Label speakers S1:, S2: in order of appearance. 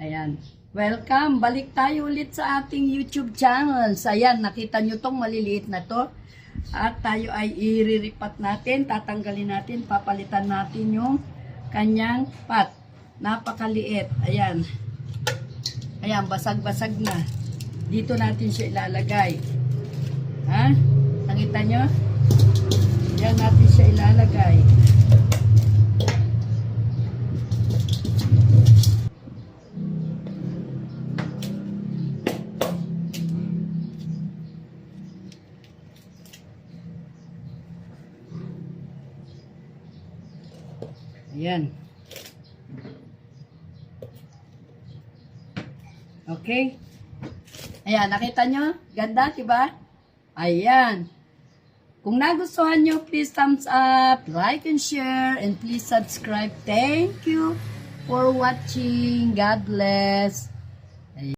S1: Ayan. Welcome. Balik tayo ulit sa ating YouTube channel. Ayan, nakita nyo tong maliliit na to. At tayo ay iriripat natin, tatanggalin natin, papalitan natin yung kanyang pot. Napakaliit. Ayan. Ayan, basag-basag na. Dito natin siya ilalagay. Ha? Nakita nyo? Diyan natin siya ilalagay. Ayan. Okay. Ayan, nakita nyo? Ganda, diba? Ayan. Kung nagustuhan nyo, please thumbs up, like and share, and please subscribe. Thank you for watching. God bless.